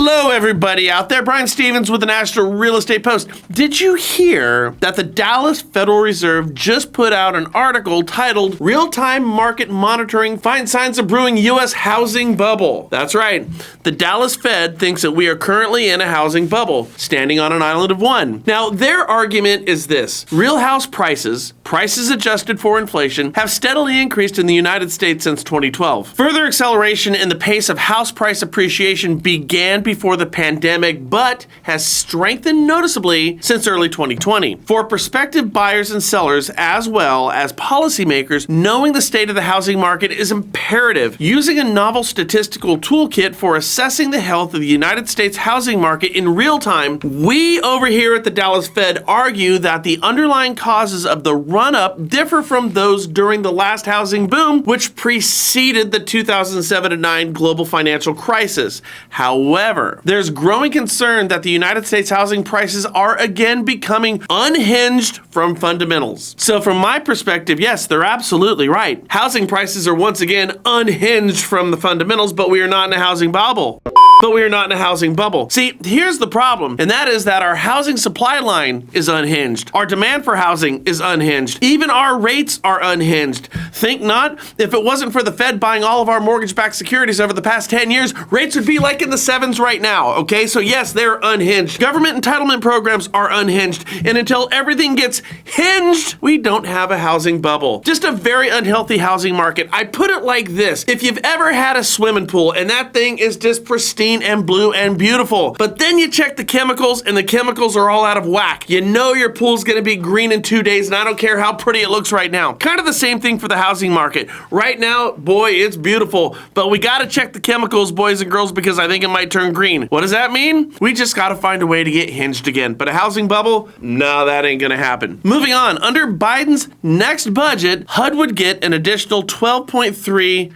Hello, everybody out there. Brian Stevens with the National Real Estate Post. Did you hear that the Dallas Federal Reserve just put out an article titled Real-Time Market Monitoring Finds Signs of Brewing U.S. Housing Bubble? That's right. The Dallas Fed thinks that we are currently in a housing bubble, standing on an island of one. Now, their argument is this. Real house prices adjusted for inflation, have steadily increased in the United States since 2012. Further acceleration in the pace of house price appreciation began before the pandemic, but has strengthened noticeably since early 2020. For prospective buyers and sellers, as well as policymakers, knowing the state of the housing market is imperative. Using a novel statistical toolkit for assessing the health of the United States housing market in real time, we over here at the Dallas Fed argue that the underlying causes of the run-up differ from those during the last housing boom, which preceded the 2007-9 global financial crisis. However, there's growing concern that the United States housing prices are again becoming unhinged from fundamentals. So from my perspective, yes, they're absolutely right. Housing prices are once again unhinged from the fundamentals, but we are not in a housing bubble. See, here's the problem, and that is that our housing supply line is unhinged. Our demand for housing is unhinged. Even our rates are unhinged. Think not, if it wasn't for the Fed buying all of our mortgage-backed securities over the past 10 years, rates would be like in the 7s right now, okay? So yes, they're unhinged. Government entitlement programs are unhinged, and until everything gets hinged, we don't have a housing bubble. Just a very unhealthy housing market. I put it like this. If you've ever had a swimming pool and that thing is just pristine and blue and beautiful, but then you check the chemicals and the chemicals are all out of whack, you know your pool's gonna be green in 2 days, and I don't care how pretty it looks right now. Kind of the same thing for the housing market. Right now, boy, it's beautiful, but we gotta check the chemicals, boys and girls, because I think it might turn green. What does that mean? We just gotta find a way to get hinged again. But a housing bubble? No, that ain't gonna happen. Moving on, under Biden's next budget, HUD would get an additional $12.3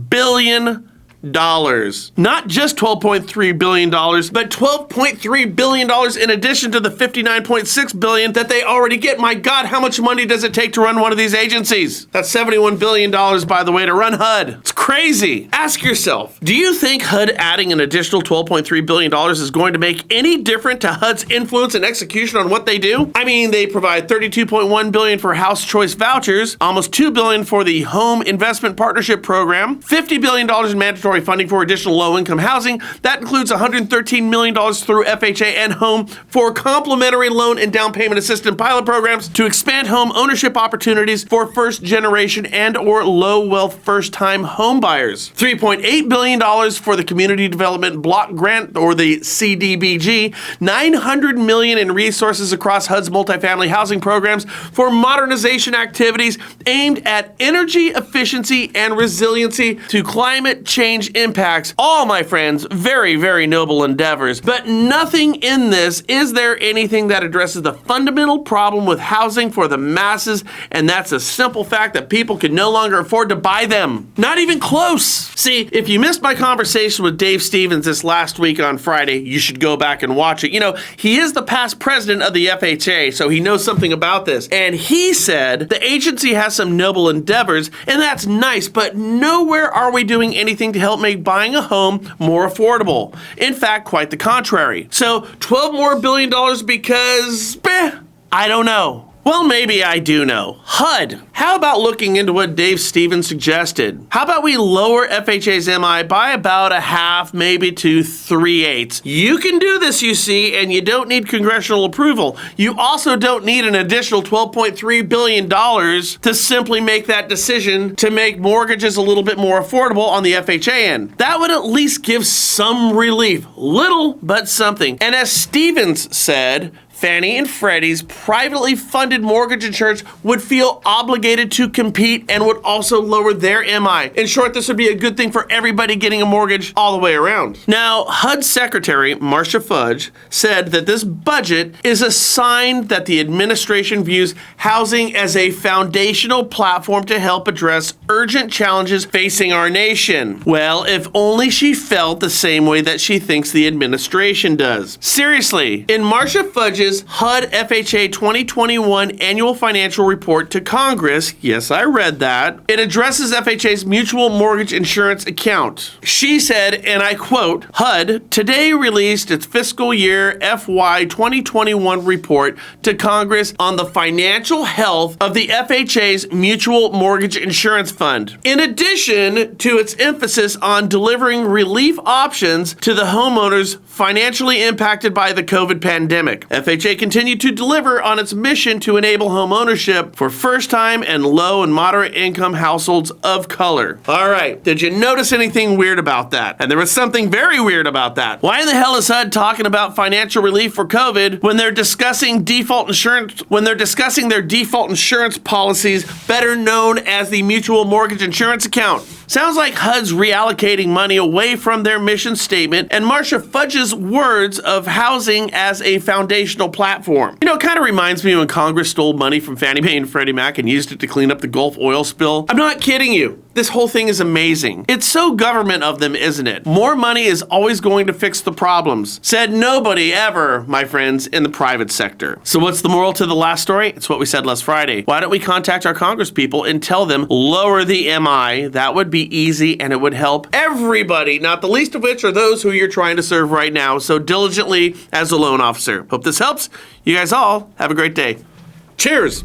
billion. Not just $12.3 billion, but $12.3 billion in addition to the $59.6 billion that they already get. My God, how much money does it take to run one of these agencies? That's $71 billion, by the way, to run HUD. It's crazy. Ask yourself, do you think HUD adding an additional $12.3 billion is going to make any difference to HUD's influence and execution on what they do? I mean, they provide $32.1 billion for House Choice vouchers, almost $2 billion for the Home Investment Partnership Program, $50 billion in mandatory funding for additional low-income housing. That includes $113 million through FHA and Home for complementary loan and down payment assistance pilot programs to expand home ownership opportunities for first-generation and or low-wealth first-time home buyers. $3.8 billion for the Community Development Block Grant, or the CDBG. $900 million in resources across HUD's multifamily housing programs for modernization activities aimed at energy efficiency and resiliency to climate change impacts. All, my friends, very, very noble endeavors. But nothing in this is there anything that addresses the fundamental problem with housing for the masses, and that's a simple fact that people can no longer afford to buy them. Not even close. See, if you missed my conversation with Dave Stevens this last week on Friday, you should go back and watch it. You know, he is the past president of the FHA, so he knows something about this. And he said the agency has some noble endeavors, and that's nice, but nowhere are we doing anything to help make buying a home more affordable. In fact, quite the contrary. So $12 billion more because, I don't know. Well, maybe I do know. HUD. How about looking into what Dave Stevens suggested? How about we lower FHA's MI by about a half, maybe to 3/8? You can do this, you see, and you don't need congressional approval. You also don't need an additional $12.3 billion to simply make that decision to make mortgages a little bit more affordable on the FHA end. That would at least give some relief. Little, but something. And as Stevens said, Fannie and Freddie's privately funded mortgage insurance would feel obligated to compete and would also lower their MI. In short, this would be a good thing for everybody getting a mortgage all the way around. Now, HUD Secretary Marcia Fudge said that this budget is a sign that the administration views housing as a foundational platform to help address urgent challenges facing our nation. Well, if only she felt the same way that she thinks the administration does. Seriously, in Marcia Fudge's Congress's HUD FHA 2021 annual financial report to Congress. Yes, I read that. It addresses FHA's mutual mortgage insurance account. She said, and I quote, HUD today released its fiscal year FY 2021 report to Congress on the financial health of the FHA's mutual mortgage insurance fund. In addition to its emphasis on delivering relief options to the homeowners financially impacted by the COVID pandemic, FHA continued to deliver on its mission to enable home ownership for first-time and low and moderate income households of color. All right, did you notice anything weird about that? And there was something very weird about that. Why in the hell is HUD talking about financial relief for COVID when they're discussing their default insurance policies, better known as the mutual mortgage insurance account? Sounds like HUD's reallocating money away from their mission statement and Marcia Fudge's words of housing as a foundational platform. You know, it kind of reminds me when Congress stole money from Fannie Mae and Freddie Mac and used it to clean up the Gulf oil spill. I'm not kidding you. This whole thing is amazing. It's so government of them, isn't it? More money is always going to fix the problems. Said nobody ever, my friends, in the private sector. So what's the moral to the last story? It's what we said last Friday. Why don't we contact our Congress people and tell them, lower the MI? That would be easy and it would help everybody, not the least of which are those who you're trying to serve right now so diligently as a loan officer. Hope this helps. You guys all have a great day. Cheers.